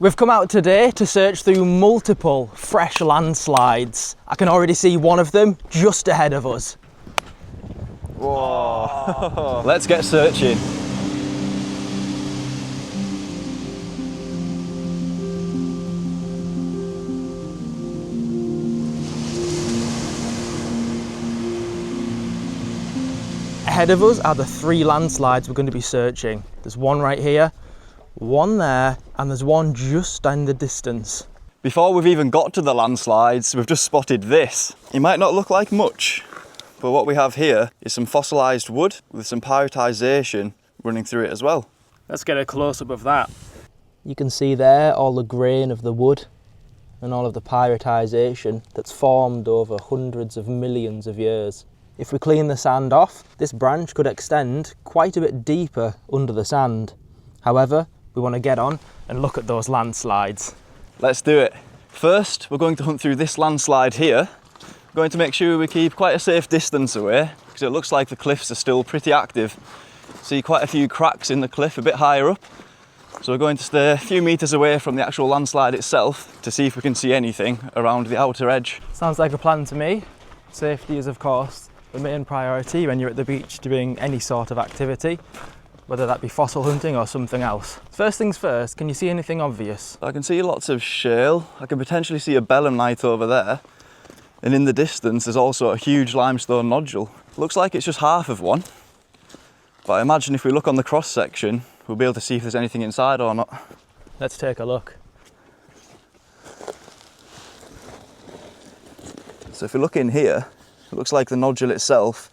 We've come out today to search through multiple fresh landslides. I can already see one of them just ahead of us. Whoa. Let's get searching. Ahead of us are the 3 landslides we're going to be searching. There's one right here, one there, and there's one just in the distance. Before we've even got to the landslides, we've just spotted this. It might not look like much, but what we have here is some fossilised wood with some pyritisation running through it as well. Let's get a close-up of that. You can see there all the grain of the wood and all of the pyritisation that's formed over hundreds of millions of years. If we clean the sand off, this branch could extend quite a bit deeper under the sand. However, we want to get on and look at those landslides. Let's do it. First, we're going to hunt through this landslide here. We're going to make sure we keep quite a safe distance away because it looks like the cliffs are still pretty active. See quite a few cracks in the cliff a bit higher up. So we're going to stay a few metres away from the actual landslide itself to see if we can see anything around the outer edge. Sounds like a plan to me. Safety is, of course, the main priority when you're at the beach doing any sort of activity, whether that be fossil hunting or something else. First things first, can you see anything obvious? I can see lots of shale. I can potentially see a Belemnite over there. And in the distance, there's also a huge limestone nodule. Looks like it's just half of one. But I imagine if we look on the cross section, we'll be able to see if there's anything inside or not. Let's take a look. So if we look in here, it looks like the nodule itself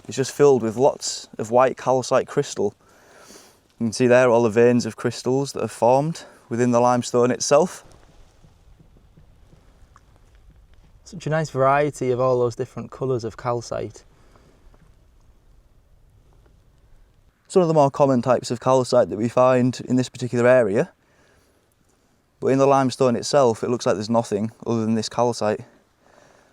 is just filled with lots of white calcite crystal. You can see there all the veins of crystals that have formed within the limestone itself. Such a nice variety of all those different colours of calcite. It's one of the more common types of calcite that we find in this particular area. But in the limestone itself, it looks like there's nothing other than this calcite.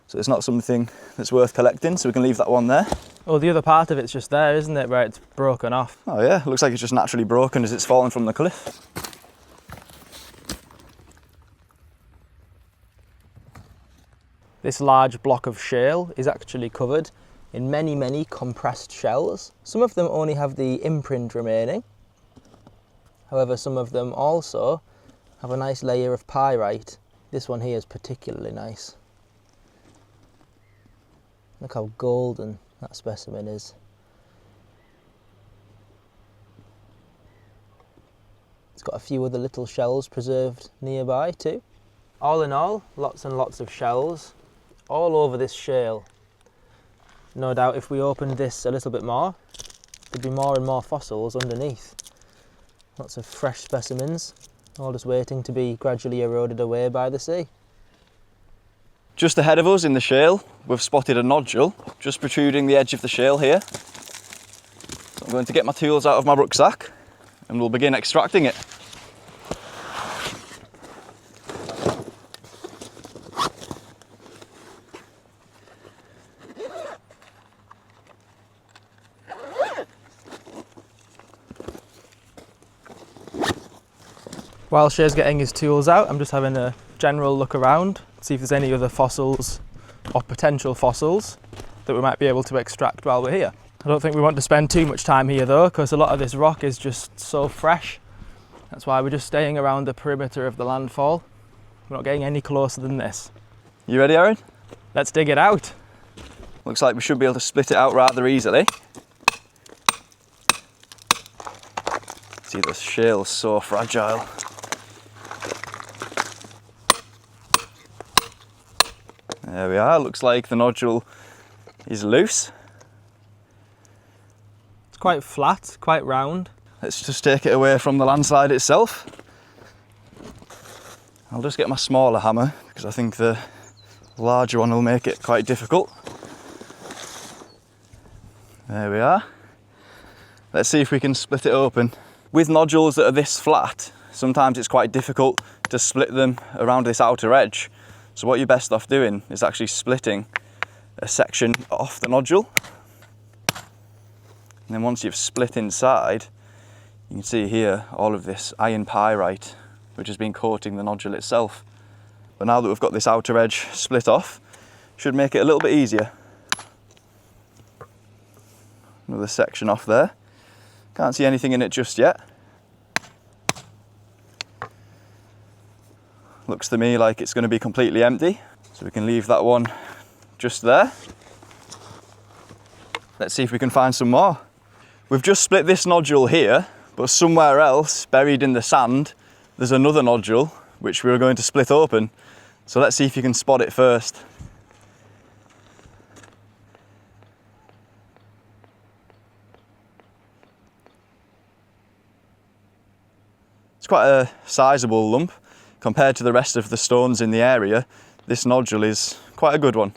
So it's not something that's worth collecting, so we can leave that one there. Oh, the other part of it's just there, isn't it, where it's broken off? Oh yeah, looks like it's just naturally broken as it's fallen from the cliff. This large block of shale is actually covered in many, many compressed shells. Some of them only have the imprint remaining. However, some of them also have a nice layer of pyrite. This one here is particularly nice. Look how golden that specimen is. It's got a few other little shells preserved nearby too. All in all, lots and lots of shells all over this shale. No doubt if we opened this a little bit more, there'd be more and more fossils underneath. Lots of fresh specimens, all just waiting to be gradually eroded away by the sea. Just ahead of us in the shale, we've spotted a nodule just protruding the edge of the shale here. So I'm going to get my tools out of my rucksack and we'll begin extracting it. While Shay's getting his tools out, I'm just having a general look around, see if there's any other fossils or potential fossils that we might be able to extract while we're here. I don't think we want to spend too much time here though, because a lot of this rock is just so fresh. That's why we're just staying around the perimeter of the landfall. We're not getting any closer than this. You ready, Aaron? Let's dig it out. Looks like we should be able to split it out rather easily. See, the shale's so fragile. There we are, looks like the nodule is loose. It's quite flat, quite round. Let's just take it away from the landslide itself. I'll just get my smaller hammer because I think the larger one will make it quite difficult. There we are. Let's see if we can split it open. With nodules that are this flat, sometimes it's quite difficult to split them around this outer edge. So what you're best off doing is actually splitting a section off the nodule. And then once you've split inside, you can see here all of this iron pyrite which has been coating the nodule itself. But now that we've got this outer edge split off, should make it a little bit easier. Another section off there. Can't see anything in it just yet. Looks to me like it's going to be completely empty, so we can leave that one just there. Let's see if we can find some more. We've just split this nodule here, but somewhere else, buried in the sand, there's another nodule which we're going to split open. So let's see if you can spot it first. It's quite a sizable lump. Compared to the rest of the stones in the area, this nodule is quite a good one.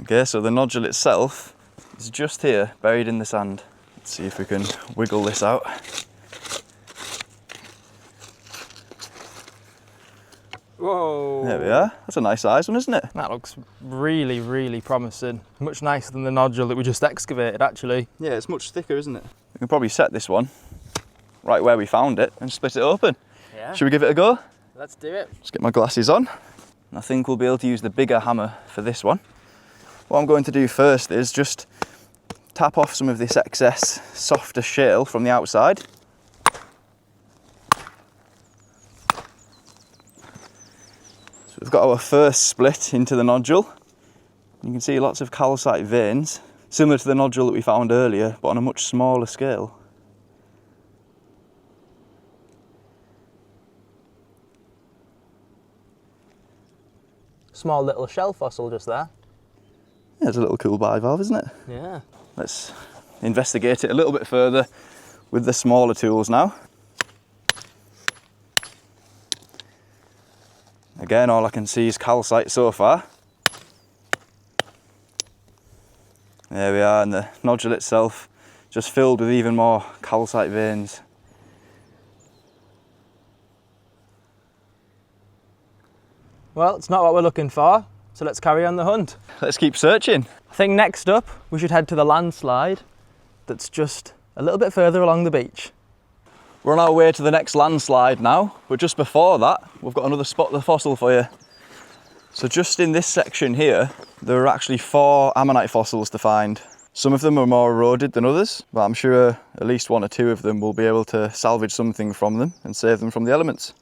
Okay, so the nodule itself is just here, buried in the sand. Let's see if we can wiggle this out. Whoa! There we are. That's a nice size one, isn't it? That looks really, really promising. Much nicer than the nodule that we just excavated, actually. Yeah, it's much thicker, isn't it? We can probably set this one right where we found it and split it open. Yeah. Should we give it a go? Let's do it. Let's get my glasses on. I think we'll be able to use the bigger hammer for this one. What I'm going to do first is just tap off some of this excess softer shale from the outside. So we've got our first split into the nodule. You can see lots of calcite veins, similar to the nodule that we found earlier, but on a much smaller scale. Small little shell fossil just there. Yeah, it's a little cool bivalve, isn't it? Yeah. Let's investigate it a little bit further with the smaller tools now. Again, all I can see is calcite so far. There we are, and the nodule itself just filled with even more calcite veins. Well, it's not what we're looking for, so let's carry on the hunt. Let's keep searching. I think next up, we should head to the landslide that's just a little bit further along the beach. We're on our way to the next landslide now, but just before that, we've got another spot of the fossil for you. So just in this section here, there are actually 4 ammonite fossils to find. Some of them are more eroded than others, but I'm sure at least 1 or 2 of them will be able to salvage something from them and save them from the elements.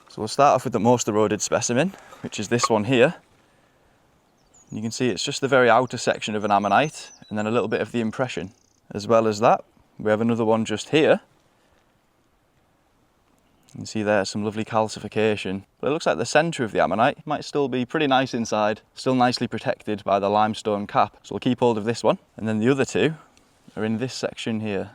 So we'll start off with the most eroded specimen, which is this one here. You can see it's just the very outer section of an ammonite and then a little bit of the impression. As well as that, we have another one just here. You can see there some lovely calcification, but it looks like the centre of the ammonite might still be pretty nice inside, still nicely protected by the limestone cap. So we'll keep hold of this one, and then the other 2 are in this section here.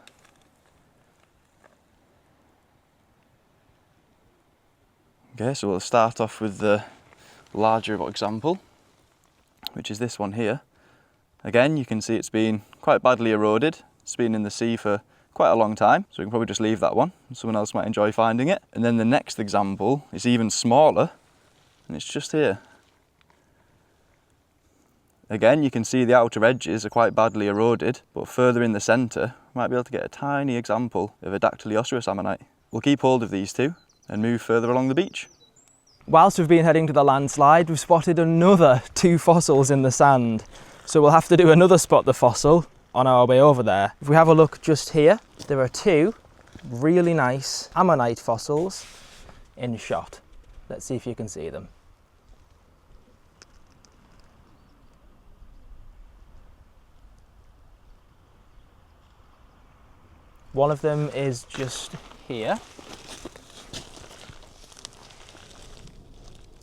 Okay, so we'll start off with the larger example, which is this one here. Again, you can see it's been quite badly eroded. It's been in the sea for quite a long time, so we can probably just leave that one. Someone else might enjoy finding it. And then the next example is even smaller, and it's just here. Again, you can see the outer edges are quite badly eroded, but further in the centre, we might be able to get a tiny example of a dactyliosseous ammonite. We'll keep hold of these 2 and move further along the beach. Whilst we've been heading to the landslide, we've spotted another 2 fossils in the sand. So we'll have to do another spot the fossil on our way over there. If we have a look just here, there are 2 really nice ammonite fossils in shot. Let's see if you can see them. One of them is just here.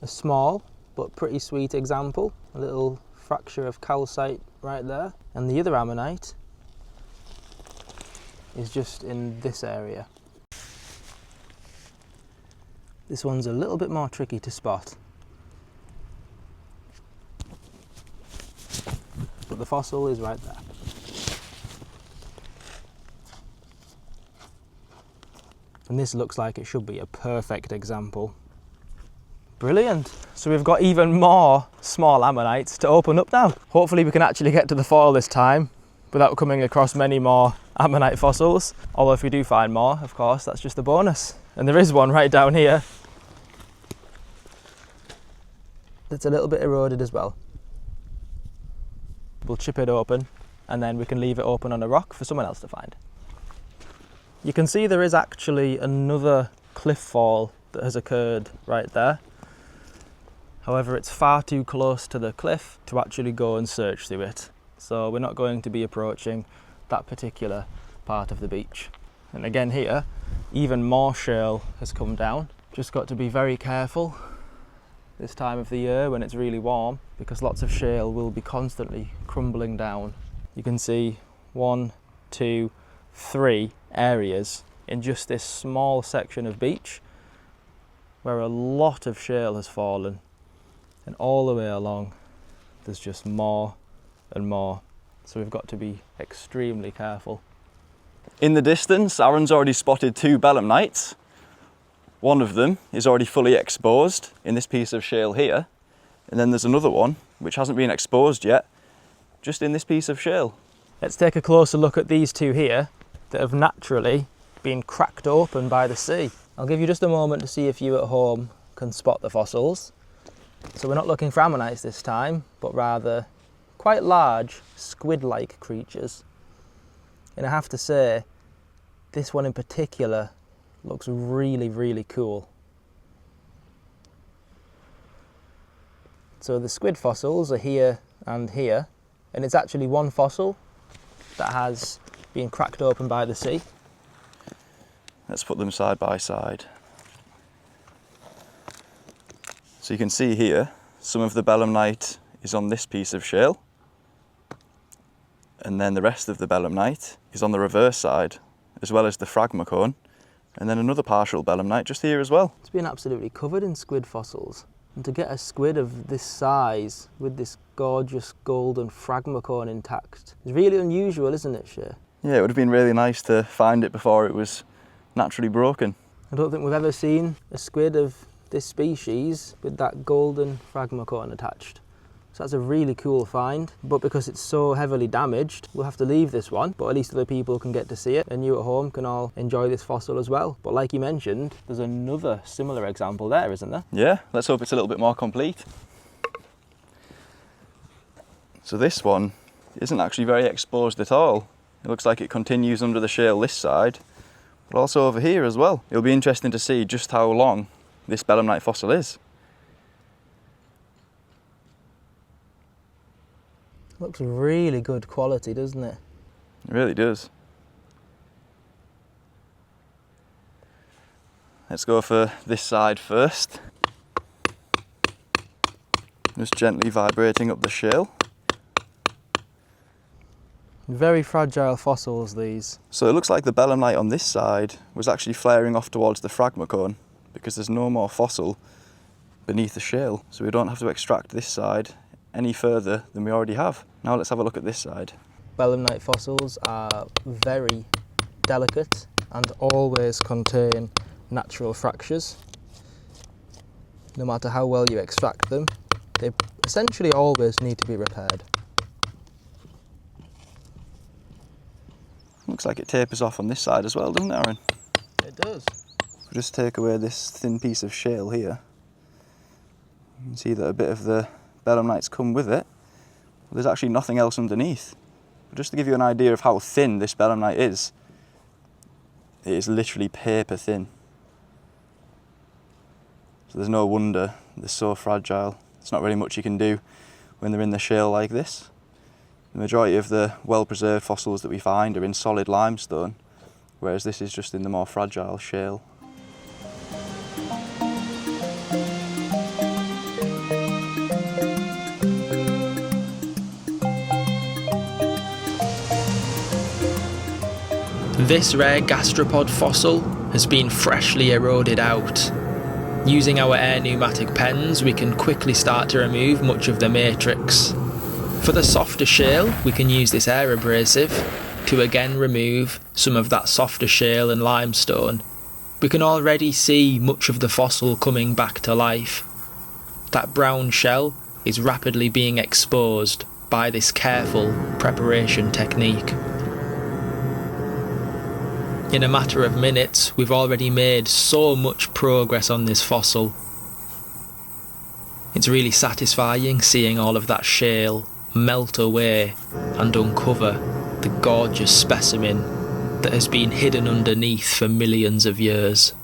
A small but pretty sweet example, a little fracture of calcite right there. And the other ammonite is just in this area. This one's a little bit more tricky to spot. But the fossil is right there. And this looks like it should be a perfect example. Brilliant. So we've got even more small ammonites to open up now. Hopefully we can actually get to the foil this time without coming across many more ammonite fossils. Although if we do find more, of course, that's just a bonus. And there is one right down here that's a little bit eroded as well. We'll chip it open and then we can leave it open on a rock for someone else to find. You can see there is actually another cliff fall that has occurred right there. However, it's far too close to the cliff to actually go and search through it. So we're not going to be approaching that particular part of the beach. And again here, even more shale has come down. Just got to be very careful this time of the year when it's really warm, because lots of shale will be constantly crumbling down. You can see 1, 2, 3 areas in just this small section of beach where a lot of shale has fallen. And all the way along, there's just more and more. So we've got to be extremely careful. In the distance, Aaron's already spotted 2 Belemnites. One of them is already fully exposed in this piece of shale here. And then there's another one, which hasn't been exposed yet, just in this piece of shale. Let's take a closer look at these 2 here that have naturally been cracked open by the sea. I'll give you just a moment to see if you at home can spot the fossils. So we're not looking for ammonites this time, but rather quite large squid-like creatures. And I have to say, this one in particular looks really, really cool. So the squid fossils are here and here, and it's actually one fossil that has been cracked open by the sea. Let's put them side by side. So you can see here, some of the Belemnite is on this piece of shale, and then the rest of the Belemnite is on the reverse side, as well as the phragmocone, and then another partial Belemnite just here as well. It's been absolutely covered in squid fossils, and to get a squid of this size with this gorgeous golden phragmocone intact is really unusual, isn't it, Shay? Yeah, it would have been really nice to find it before it was naturally broken. I don't think we've ever seen a squid of this species with that golden phragmocone attached. So that's a really cool find, but because it's so heavily damaged, we'll have to leave this one, but at least other people can get to see it, and you at home can all enjoy this fossil as well. But like you mentioned, there's another similar example there, isn't there? Yeah, let's hope it's a little bit more complete. So this one isn't actually very exposed at all. It looks like it continues under the shale this side, but also over here as well. It'll be interesting to see just how long this Belemnite fossil is. Looks really good quality, doesn't it? It really does. Let's go for this side first. Just gently vibrating up the shale. Very fragile fossils, these. So it looks like the Belemnite on this side was actually flaring off towards the phragmocone because there's no more fossil beneath the shale. So we don't have to extract this side any further than we already have. Now let's have a look at this side. Belemnite fossils are very delicate and always contain natural fractures. No matter how well you extract them, they essentially always need to be repaired. Looks like it tapers off on this side as well, doesn't it, Aaron? It does. We'll just take away this thin piece of shale here. You can see that a bit of the Belemnites come with it. There's actually nothing else underneath. But just to give you an idea of how thin this Belemnite is, it is literally paper thin. So there's no wonder they're so fragile. There's not really much you can do when they're in the shale like this. The majority of the well-preserved fossils that we find are in solid limestone, whereas this is just in the more fragile shale. This rare gastropod fossil has been freshly eroded out. Using our air pneumatic pens, we can quickly start to remove much of the matrix. For the softer shale, we can use this air abrasive to again remove some of that softer shale and limestone. We can already see much of the fossil coming back to life. that brown shell is rapidly being exposed by this careful preparation technique. In a matter of minutes, we've already made so much progress on this fossil. It's really satisfying seeing all of that shale melt away and uncover the gorgeous specimen that has been hidden underneath for millions of years.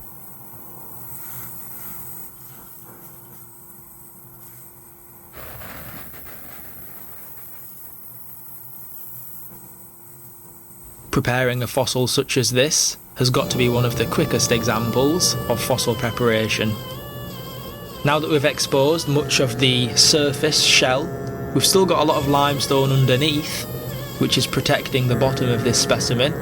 Preparing a fossil such as this has got to be one of the quickest examples of fossil preparation. Now that we've exposed much of the surface shell, we've still got a lot of limestone underneath, which is protecting the bottom of this specimen.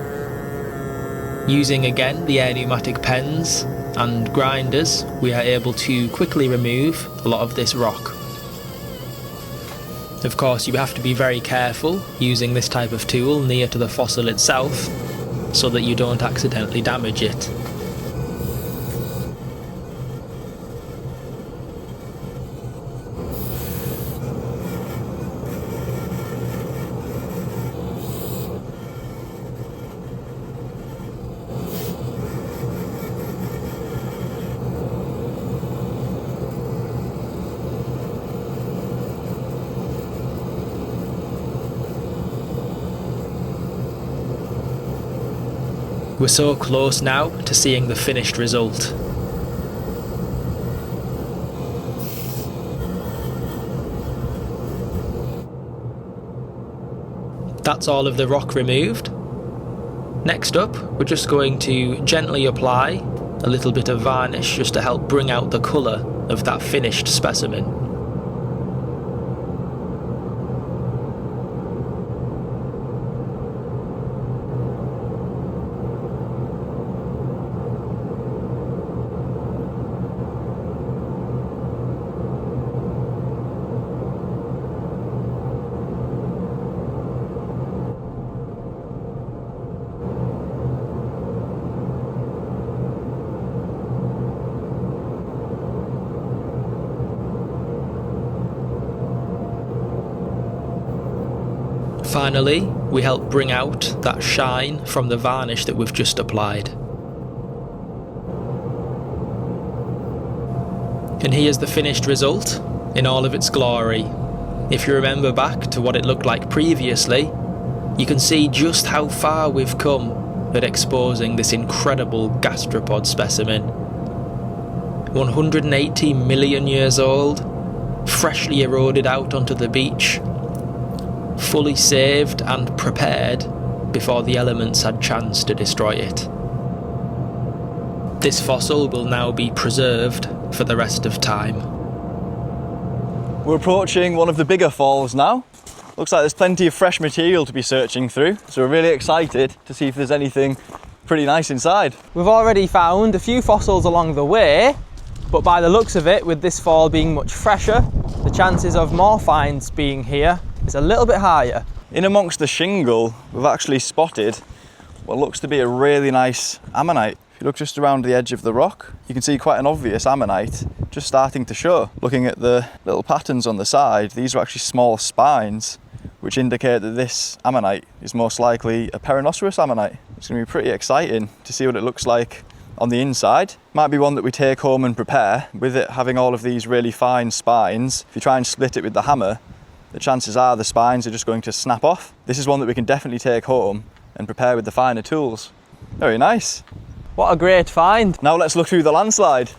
Using again the air pneumatic pens and grinders, we are able to quickly remove a lot of this rock. Of course, you have to be very careful using this type of tool near to the fossil itself so that you don't accidentally damage it. We're so close now to seeing the finished result. That's all of the rock removed. Next up, we're just going to gently apply a little bit of varnish just to help bring out the colour of that finished specimen. Finally, we help bring out that shine from the varnish that we've just applied. And here's the finished result in all of its glory. If you remember back to what it looked like previously, you can see just how far we've come at exposing this incredible gastropod specimen. 180 million years old, freshly eroded out onto the beach, fully saved and prepared before the elements had chance to destroy it. This fossil will now be preserved for the rest of time. We're approaching one of the bigger falls now. Looks like there's plenty of fresh material to be searching through, so we're really excited to see if there's anything pretty nice inside. We've already found a few fossils along the way, but by the looks of it, with this fall being much fresher, the chances of more finds being here is a little bit higher. In amongst the shingle, we've actually spotted what looks to be a really nice ammonite. If you look just around the edge of the rock, you can see quite an obvious ammonite just starting to show. Looking at the little patterns on the side, these are actually small spines, which indicate that this ammonite is most likely a perinoceros ammonite. It's going to be pretty exciting to see what it looks like on the inside. Might be one that we take home and prepare. With it having all of these really fine spines, if you try and split it with the hammer, the chances are the spines are just going to snap off. This is one that we can definitely take home and prepare with the finer tools. Very nice. What a great find. Now let's look through the landslide.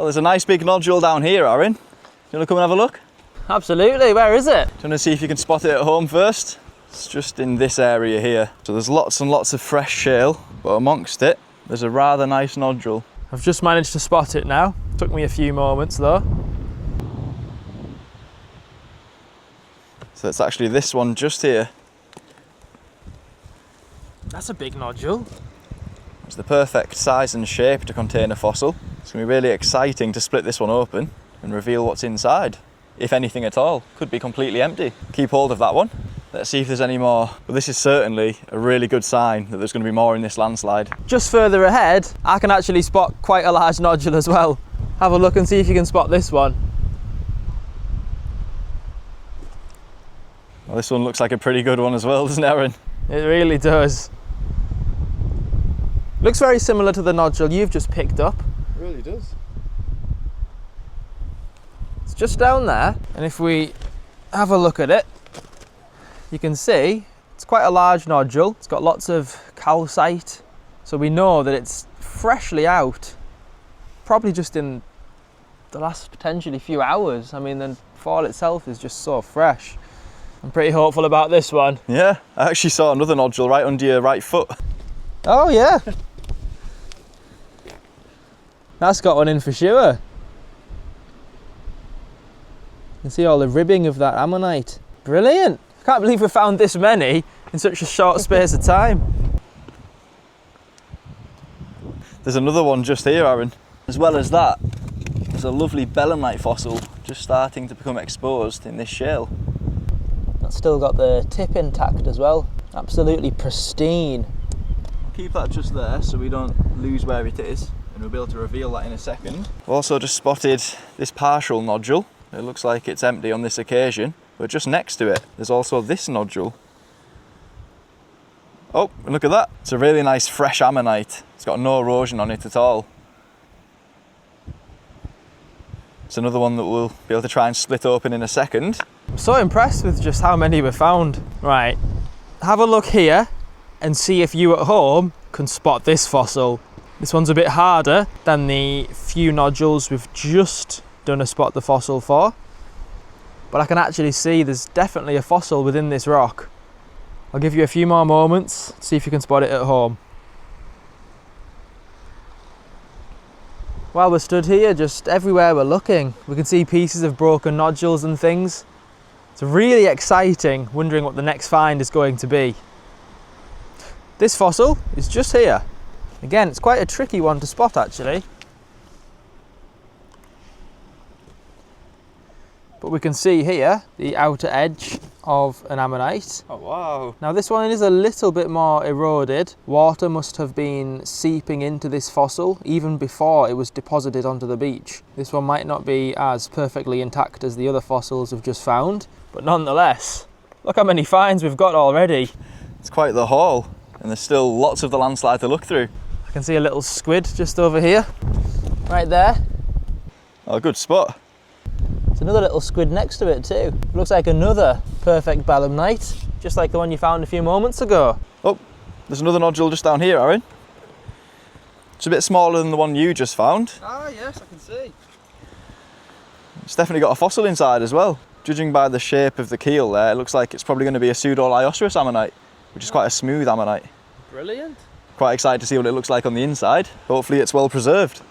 Well, there's a nice big nodule down here, Aaron. Do you want to come and have a look? Absolutely, where is it? Do you want to see if you can spot it at home first? It's just in this area here. So there's lots and lots of fresh shale, but amongst it, there's a rather nice nodule. I've just managed to spot it now. Took me a few moments though. So it's actually this one just here. That's a big nodule. It's the perfect size and shape to contain a fossil. It's going to be really exciting to split this one open and reveal what's inside, if anything at all. Could be completely empty. Keep hold of that one. Let's see if there's any more. But this is certainly a really good sign that there's going to be more in this landslide. Just further ahead, I can actually spot quite a large nodule as well. Have a look and see if you can spot this one. Well, this one looks like a pretty good one as well, doesn't it, Aaron? It really does. Looks very similar to the nodule you've just picked up. It really does. It's just down there, and if we have a look at it, you can see it's quite a large nodule. It's got lots of calcite, so we know that it's freshly out, probably just in the last potentially few hours. I mean, the fall itself is just so fresh. I'm pretty hopeful about this one. Yeah, I actually saw another nodule right under your right foot. Oh yeah. That's got one in for sure. You can see all the ribbing of that ammonite. Brilliant. I can't believe we found this many in such a short space of time. There's another one just here, Aaron. As well as that, there's a lovely Belemnite fossil just starting to become exposed in this shale. That's still got the tip intact as well. Absolutely pristine. Keep that just there so we don't lose where it is, and we'll be able to reveal that in a second. We've also just spotted this partial nodule. It looks like it's empty on this occasion, but just next to it there's also this nodule. Oh, and look at that. It's a really nice fresh ammonite. It's got no erosion on it at all. It's another one that we'll be able to try and split open in a second. I'm so impressed with just how many we found. Right, have a look here and see if you at home can spot this fossil. This one's a bit harder than the few nodules we've just done a spot the fossil for, but I can actually see there's definitely a fossil within this rock. I'll give you a few more moments, see if you can spot it at home. While we're stood here, just everywhere we're looking, we can see pieces of broken nodules and things. It's really exciting, wondering what the next find is going to be. This fossil is just here. Again, it's quite a tricky one to spot actually. But we can see here the outer edge of an ammonite. Oh wow. Now this one is a little bit more eroded. Water must have been seeping into this fossil even before it was deposited onto the beach. This one might not be as perfectly intact as the other fossils we've just found, but nonetheless, look how many finds we've got already. It's quite the haul, and there's still lots of the landslide to look through. I can see a little squid just over here, right there. Oh, good spot. There's another little squid next to it too. Looks like another perfect belemnite, just like the one you found a few moments ago. Oh, there's another nodule just down here, Aaron. It's a bit smaller than the one you just found. Ah yes, I can see. It's definitely got a fossil inside as well. Judging by the shape of the keel there, it looks like it's probably going to be a pseudo-Lioceras ammonite, which is quite a smooth ammonite. Brilliant. Quite excited to see what it looks like on the inside. Hopefully it's well preserved.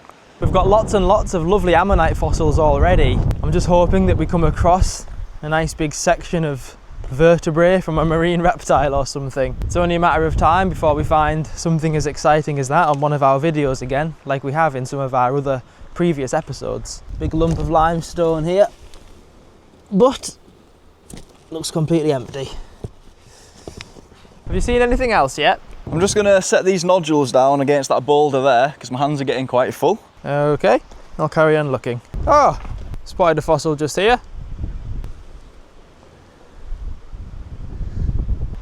We've got lots and lots of lovely ammonite fossils already. I'm just hoping that we come across a nice big section of vertebrae from a marine reptile or something. It's only a matter of time before we find something as exciting as that on one of our videos again, like we have in some of our other previous episodes. Big lump of limestone here, but looks completely empty. Have you seen anything else yet? I'm just going to set these nodules down against that boulder there because my hands are getting quite full. Okay, I'll carry on looking. Oh, spotted a fossil just here.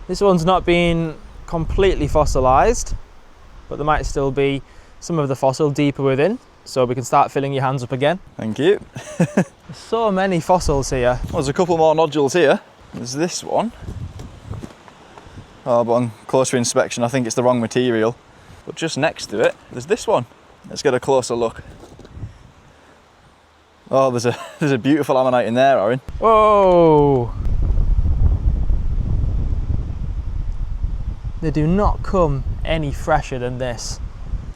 This one's not been completely fossilised, but there might still be some of the fossil deeper within, so we can start filling your hands up again. Thank you. There's so many fossils here. Well, there's a couple more nodules here. There's this one. Oh, but on closer inspection, I think it's the wrong material. But just next to it, there's this one. Let's get a closer look. Oh, there's a beautiful ammonite in there, Aaron. Whoa! They do not come any fresher than this.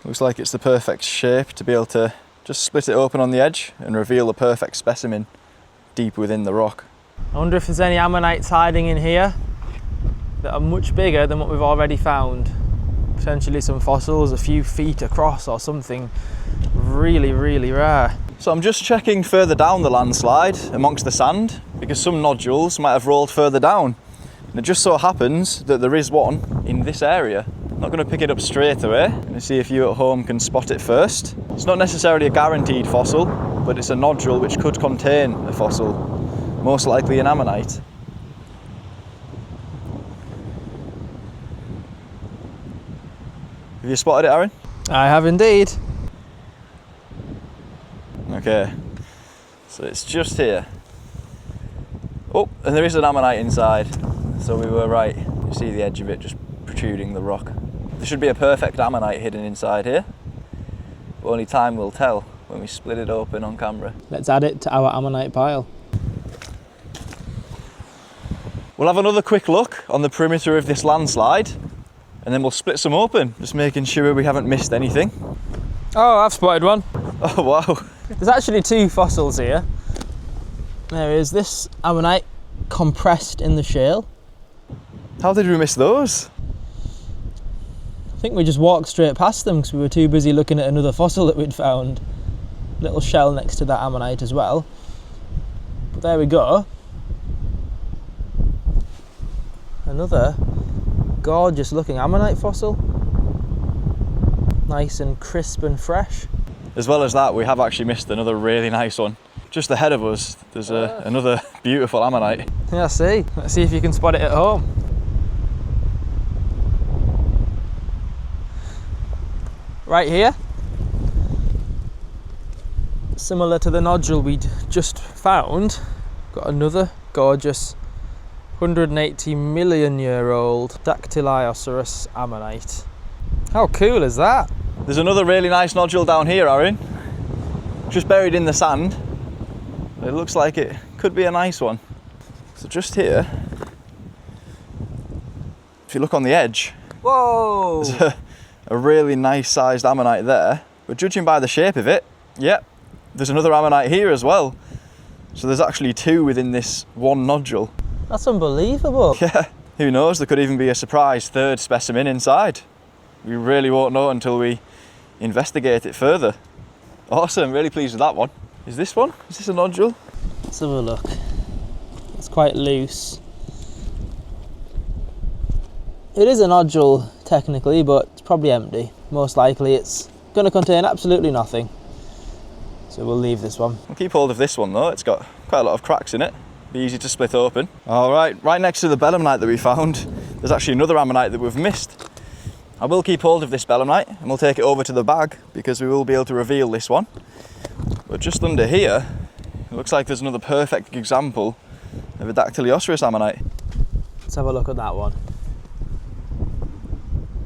Looks like it's the perfect shape to be able to just split it open on the edge and reveal a perfect specimen deep within the rock. I wonder if there's any ammonites hiding in here that are much bigger than what we've already found. Potentially some fossils a few feet across or something really, really rare. So I'm just checking further down the landslide amongst the sand because some nodules might have rolled further down. And it just so happens that there is one in this area. I'm not going to pick it up straight away. I'm going to see if you at home can spot it first. It's not necessarily a guaranteed fossil, but it's a nodule which could contain a fossil, most likely an ammonite. Have you spotted it, Aaron? I have indeed. Okay, so it's just here. Oh, and there is an ammonite inside, so we were right. You see the edge of it just protruding the rock. There should be a perfect ammonite hidden inside here, but only time will tell when we split it open on camera. Let's add it to our ammonite pile. We'll have another quick look on the perimeter of this landslide, and then we'll split some open, just making sure we haven't missed anything. Oh, I've spotted one. Oh wow. There's actually two fossils here. There is this ammonite compressed in the shale. How did we miss those? I think we just walked straight past them because we were too busy looking at another fossil that we'd found. Little shell next to that ammonite as well. But there we go. Another gorgeous looking ammonite fossil. Nice and crisp and fresh. As well as that, we have actually missed another really nice one. Just ahead of us, there's another beautiful ammonite. Yeah, see. Let's see if you can spot it at home. Right here. Similar to the nodule we'd just found, got another gorgeous 180 million year old Dactylioceras ammonite. How cool is that? There's another really nice nodule down here, Aaron. Just buried in the sand. It looks like it could be a nice one. So just here, if you look on the edge, whoa! there's a really nice sized ammonite there. But judging by the shape of it, yep, there's another ammonite here as well. So there's actually two within this one nodule. That's unbelievable. Yeah, who knows, there could even be a surprise third specimen inside. We really won't know until we investigate it further. Awesome, really pleased with that one. Is this one? Is this a nodule? Let's have a look. It's quite loose. It is a nodule technically, but it's probably empty. Most likely it's going to contain absolutely nothing. So we'll leave this one. We'll keep hold of this one though, it's got quite a lot of cracks in it. Be easy to split open. Alright, right next to the Belemnite that we found, there's actually another ammonite that we've missed. I will keep hold of this Belemnite and we'll take it over to the bag because we will be able to reveal this one. But just under here, it looks like there's another perfect example of a Dactylioceras ammonite. Let's have a look at that one.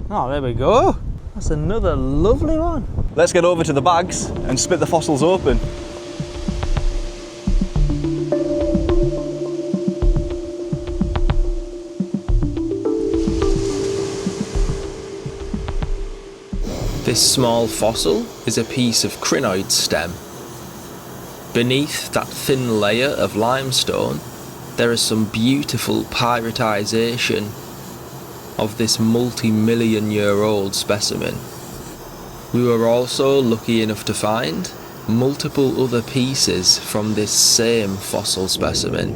Oh, there we go. That's another lovely one. Let's get over to the bags and split the fossils open. This small fossil is a piece of crinoid stem. Beneath that thin layer of limestone, there is some beautiful pyritisation of this multi-million year old specimen. We were also lucky enough to find multiple other pieces from this same fossil specimen.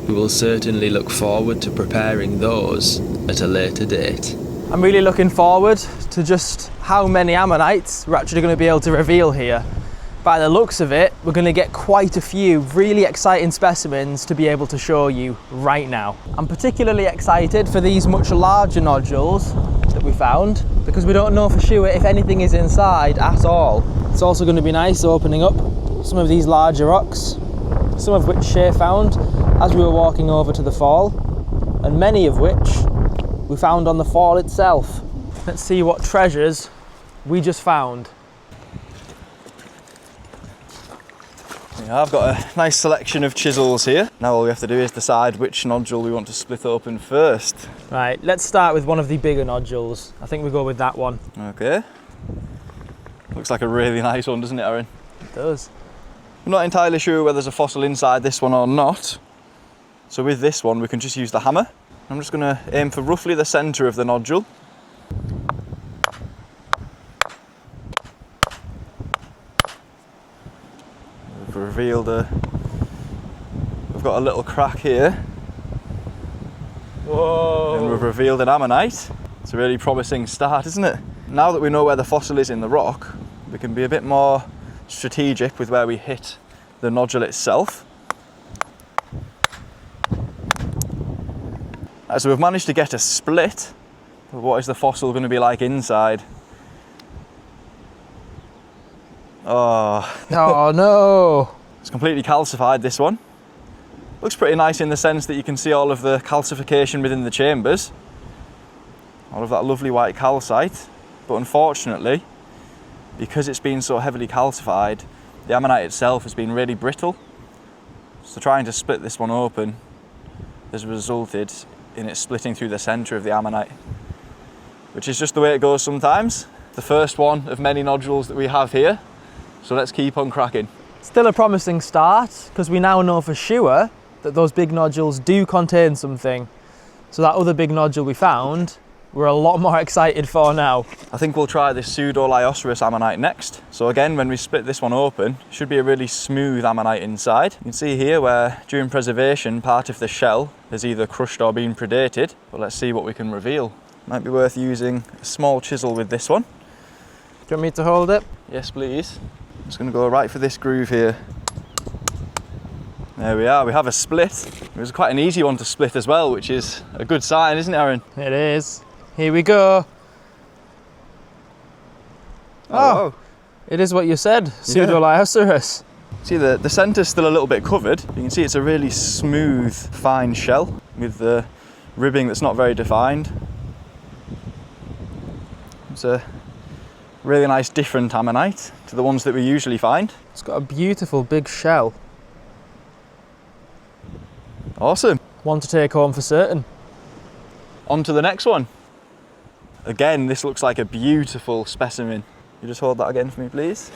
We will certainly look forward to preparing those at a later date. I'm really looking forward to just how many ammonites we're actually going to be able to reveal here. By the looks of it, we're going to get quite a few really exciting specimens to be able to show you right now. I'm particularly excited for these much larger nodules that we found because we don't know for sure if anything is inside at all. It's also going to be nice opening up some of these larger rocks, some of which Shay found as we were walking over to the fall, and many of which we found on the fall itself. Let's see what treasures we just found. Yeah, I've got a nice selection of chisels here. Now all we have to do is decide which nodule we want to split open first. Right, let's start with one of the bigger nodules. I think we go with that one. Okay. Looks like a really nice one, doesn't it, Aaron? It does. I'm not entirely sure whether there's a fossil inside this one or not. So with this one, we can just use the hammer. I'm just going to aim for roughly the centre of the nodule we've got a little crack here. Whoa! And we've revealed an ammonite. It's a really promising start, isn't it? Now that we know where the fossil is in the rock, we can be a bit more strategic with where we hit the nodule itself. So we've managed to get a split of what is the fossil going to be like inside. Oh. Oh no! It's completely calcified, this one. Looks pretty nice in the sense that you can see all of the calcification within the chambers. All of that lovely white calcite. But unfortunately, because it's been so heavily calcified, the ammonite itself has been really brittle. So trying to split this one open has resulted in it splitting through the centre of the ammonite, which is just the way it goes sometimes. The first one of many nodules that we have here. So let's keep on cracking. Still a promising start, because we now know for sure that those big nodules do contain something. So that other big nodule we found, we're a lot more excited for now. I think we'll try this pseudo-Lioceras ammonite next. So again, when we split this one open, it should be a really smooth ammonite inside. You can see here where during preservation, part of the shell has either crushed or been predated. But let's see what we can reveal. Might be worth using a small chisel with this one. Do you want me to hold it? Yes, please. I'm just going to go right for this groove here. There we are, we have a split. It was quite an easy one to split as well, which is a good sign, isn't it, Aaron? It is. Here we go. Oh, it is what you said, pseudo-Lioceras. See, the centre's still a little bit covered. You can see it's a really smooth, fine shell with the ribbing that's not very defined. It's a really nice different ammonite to the ones that we usually find. It's got a beautiful big shell. Awesome. One to take home for certain. On to the next one. Again, this looks like a beautiful specimen. You just hold that again for me, please.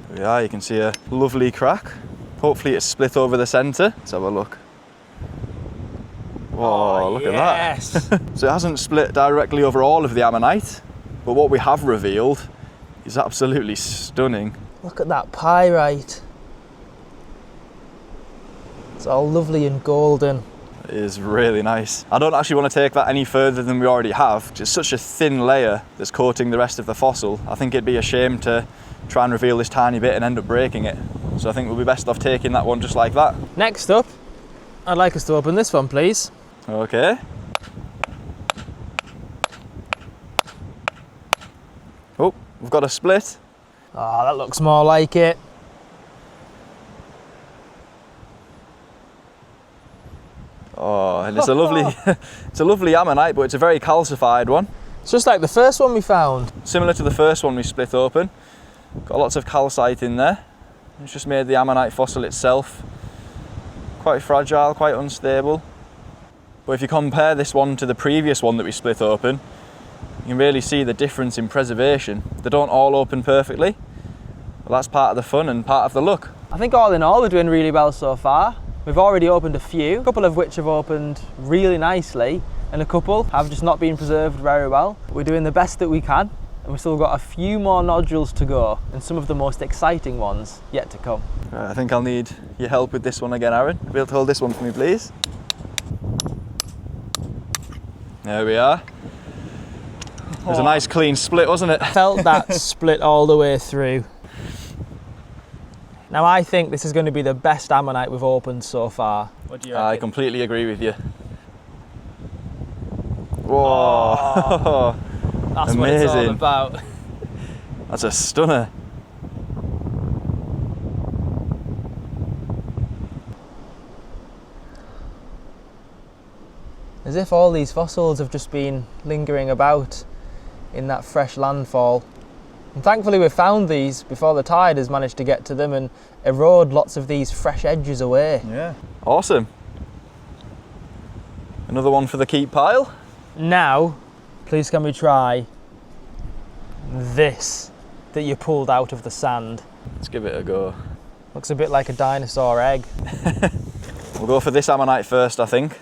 There we are, you can see a lovely crack. Hopefully it's split over the centre. Let's have a look. Whoa, look at that. So it hasn't split directly over all of the ammonite, but what we have revealed is absolutely stunning. Look at that pyrite. It's all lovely and golden. It is really nice. I don't actually want to take that any further than we already have. It's such a thin layer that's coating the rest of the fossil. I think it'd be a shame to try and reveal this tiny bit and end up breaking it. So I think we'll be best off taking that one just like that. Next up, I'd like us to open this one, please. Okay. Oh, we've got a split. Oh, that looks more like it. Oh, and it's a lovely ammonite, but it's a very calcified one. It's just like the first one we found. Similar to the first one we split open. Got lots of calcite in there. It's just made the ammonite fossil itself quite fragile, quite unstable. But if you compare this one to the previous one that we split open, you can really see the difference in preservation. They don't all open perfectly. Well, that's part of the fun and part of the look. I think all in all, we're doing really well so far. We've already opened a few, a couple of which have opened really nicely, and a couple have just not been preserved very well. We're doing the best that we can, and we've still got a few more nodules to go, and some of the most exciting ones yet to come. Right, I think I'll need your help with this one again, Aaron. Be able to hold this one for me, please. There we are. It was a nice clean split, wasn't it? Felt that split all the way through. Now I think this is going to be the best ammonite we've opened so far. What do you reckon? I completely agree with you. Whoa! Oh, that's what it's all about. That's a stunner. As if all these fossils have just been lingering about in that fresh landfall. And thankfully we've found these before the tide has managed to get to them and erode lots of these fresh edges away. Yeah. Awesome. Another one for the keep pile. Now, please can we try this that you pulled out of the sand? Let's give it a go. Looks a bit like a dinosaur egg. We'll go for this ammonite first, I think.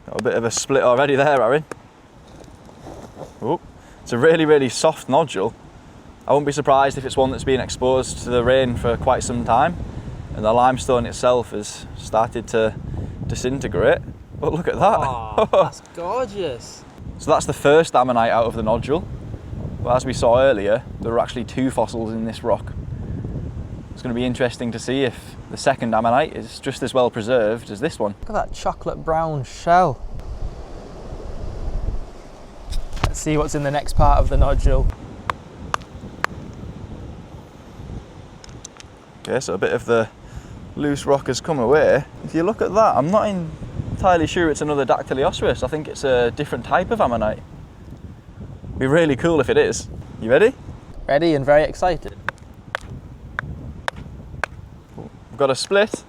Got a bit of a split already there, Aaron. Oh, it's a really, really soft nodule. I wouldn't be surprised if it's one that's been exposed to the rain for quite some time and the limestone itself has started to disintegrate. But look at that. Oh, that's gorgeous. So that's the first ammonite out of the nodule. But as we saw earlier, there were actually 2 fossils in this rock. It's going to be interesting to see if the second ammonite is just as well preserved as this one. Look at that chocolate brown shell. Let's see what's in the next part of the nodule. Okay, so a bit of the loose rock has come away. If you look at that, I'm not entirely sure it's another Dactylioceras. I think it's a different type of ammonite. It'd be really cool if it is. You ready? Ready and very excited. We've got a split.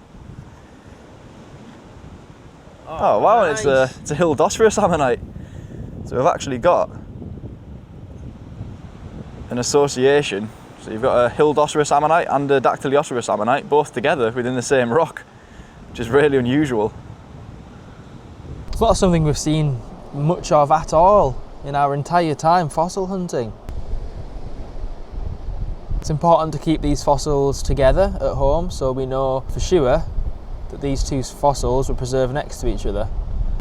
Oh wow, nice. it's a Hildoceras ammonite. So we've actually got an association. So you've got a Hildoceras ammonite and a Dactylioceras ammonite both together within the same rock, which is really unusual. It's not something we've seen much of at all in our entire time fossil hunting. It's important to keep these fossils together at home so we know for sure that these 2 fossils were preserved next to each other.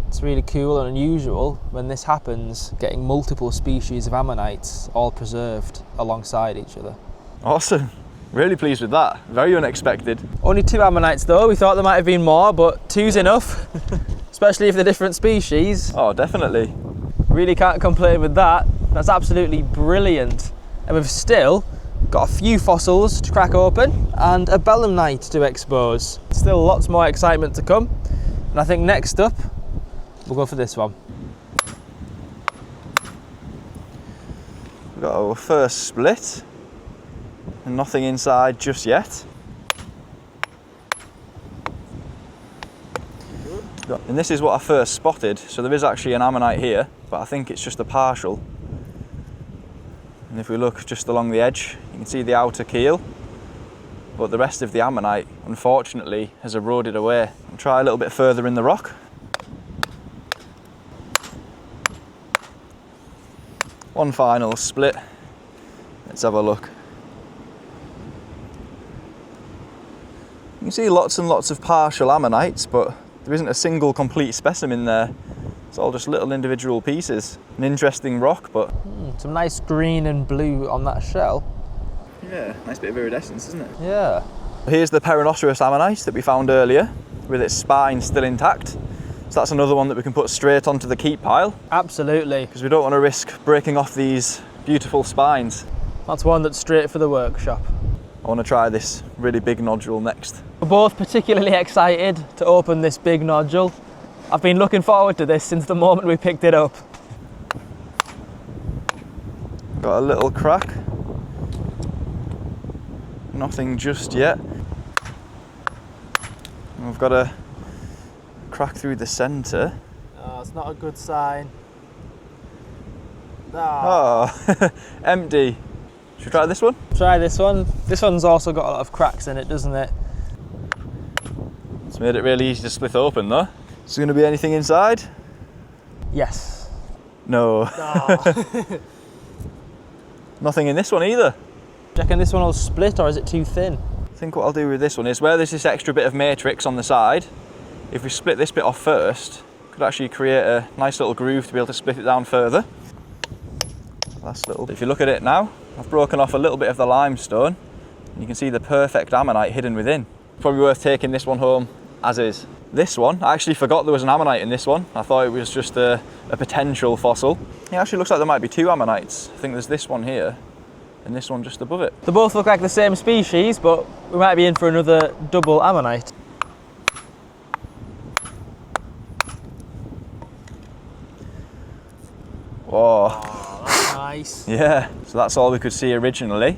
It's really cool and unusual when this happens, getting multiple species of ammonites all preserved alongside each other. Awesome, really pleased with that, very unexpected. Only 2 ammonites though, we thought there might have been more, but 2's enough, especially if they're different species. Oh, definitely. Really can't complain with that, that's absolutely brilliant. And we've still got a few fossils to crack open and a Belemnite to expose. Still lots more excitement to come, and I think next up we'll go for this one. We've got our first split and nothing inside just yet. And this is what I first spotted, so there is actually an ammonite here, but I think it's just a partial. And if we look just along the edge, you can see the outer keel, but the rest of the ammonite, unfortunately, has eroded away. I'll try a little bit further in the rock. One final split. Let's have a look. You can see lots and lots of partial ammonites, but there isn't a single complete specimen there. It's all just little individual pieces. An interesting rock, but... some nice green and blue on that shell. Yeah, nice bit of iridescence, isn't it? Yeah. Here's the Perinoceras ammonite that we found earlier, with its spine still intact. So that's another one that we can put straight onto the keep pile, Absolutely. because we don't want to risk breaking off these beautiful spines. That's one that's straight for the workshop. I want to try this really big nodule next. We're both particularly excited to open this big nodule. I've been looking forward to this since the moment we picked it up. Got a little crack. Nothing just yet. And we've got a crack through the centre. Oh, it's not a good sign. Oh, empty. Should we try this one? Try this one. This one's also got a lot of cracks in it, doesn't it? It's made it really easy to split open though. Is there going to be anything inside? Yes. No. Oh. Nothing in this one either. Do you reckon this one will split, or is it too thin? I think what I'll do with this one is where there's this extra bit of matrix on the side, if we split this bit off first, could actually create a nice little groove to be able to split it down further. Last little. If you look at it now, I've broken off a little bit of the limestone, and you can see the perfect ammonite hidden within. Probably worth taking this one home as is. This one, I actually forgot there was an ammonite in this one. I thought it was just a potential fossil. It actually looks like there might be 2 ammonites. I think there's this one here and this one just above it. They both look like the same species, but we might be in for another double ammonite. Whoa. Oh, that's nice. Yeah, so that's all we could see originally.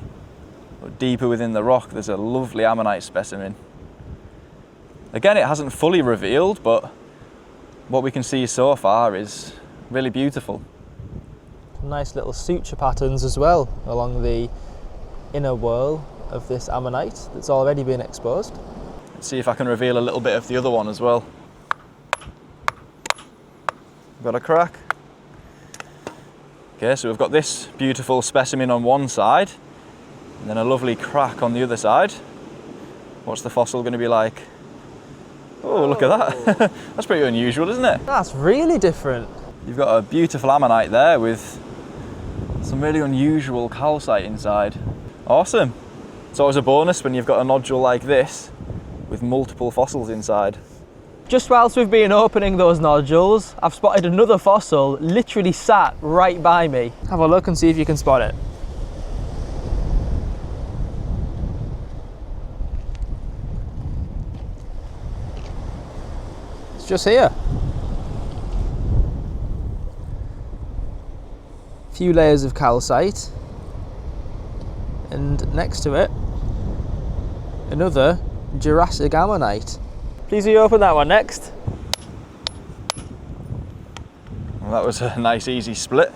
But deeper within the rock, there's a lovely ammonite specimen. Again, it hasn't fully revealed, but what we can see so far is really beautiful. Nice little suture patterns as well along the inner wall of this ammonite that's already been exposed. Let's see if I can reveal a little bit of the other one as well. Got a crack. Okay, so we've got this beautiful specimen on one side, and then a lovely crack on the other side. What's the fossil going to be like? Oh, look at that. That's pretty unusual, isn't it? That's really different. You've got a beautiful ammonite there with some really unusual calcite inside. Awesome. It's always a bonus when you've got a nodule like this with multiple fossils inside. Just whilst we've been opening those nodules, I've spotted another fossil literally sat right by me. Have a look and see if you can spot it. It's just here. A few layers of calcite, and next to it, another Jurassic ammonite. Please will you open that one next? Well, that was a nice easy split.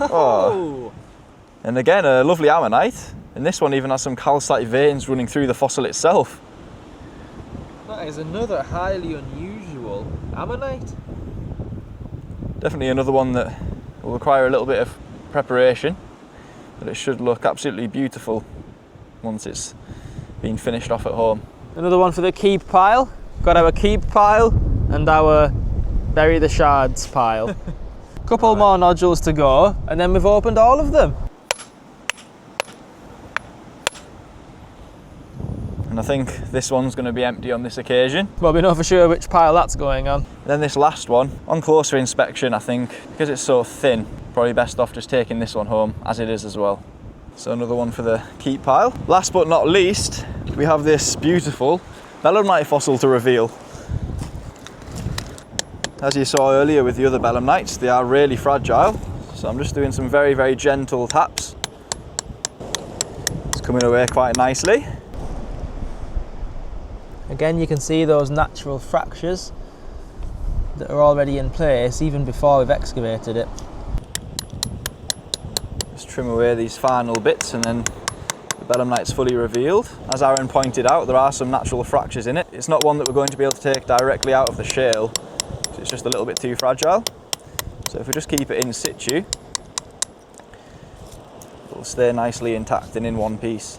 Oh. And again, a lovely ammonite, and this one even has some calcite veins running through the fossil itself. That is another highly unusual ammonite. Definitely another one that will require a little bit of preparation, but it should look absolutely beautiful once it's been finished off at home. Another one for the keep pile. Got our keep pile and our bury the shards pile. Couple more nodules to go, and then we've opened all of them. And I think this one's going to be empty on this occasion. Well, we know for sure which pile that's going on. Then this last one, on closer inspection, I think, because it's so thin, probably best off just taking this one home as it is as well. So another one for the keep pile. Last but not least, we have this beautiful Belemnite fossil to reveal. As you saw earlier with the other Belemnites, they are really fragile. So I'm just doing some very, very gentle taps. It's coming away quite nicely. Again, you can see those natural fractures that are already in place even before we've excavated it. Just trim away these final bits and then the Belemnite's fully revealed. As Aaron pointed out, there are some natural fractures in it. It's not one that we're going to be able to take directly out of the shale, so it's just a little bit too fragile. So if we just keep it in situ, it'll stay nicely intact and in one piece.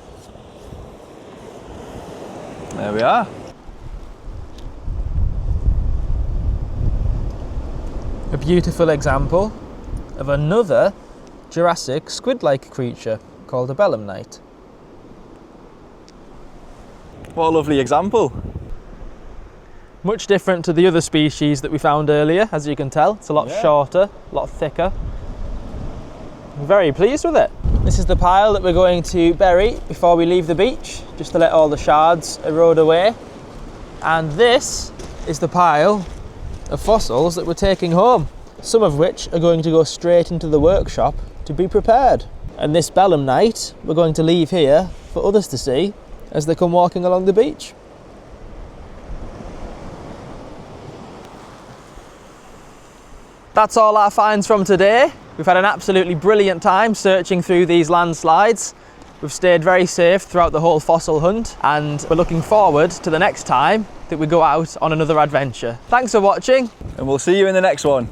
There we are. A beautiful example of another Jurassic squid-like creature called a Belemnite. What a lovely example. Much different to the other species that we found earlier, as you can tell. It's a lot shorter, a lot thicker. I'm very pleased with it. This is the pile that we're going to bury before we leave the beach, just to let all the shards erode away. And this is the pile of fossils that we're taking home, some of which are going to go straight into the workshop to be prepared. And this Belemnite we're going to leave here for others to see as they come walking along the beach. That's all our finds from today. We've had an absolutely brilliant time searching through these landslides. We've stayed very safe throughout the whole fossil hunt, and we're looking forward to the next time that we go out on another adventure. Thanks for watching. And we'll see you in the next one.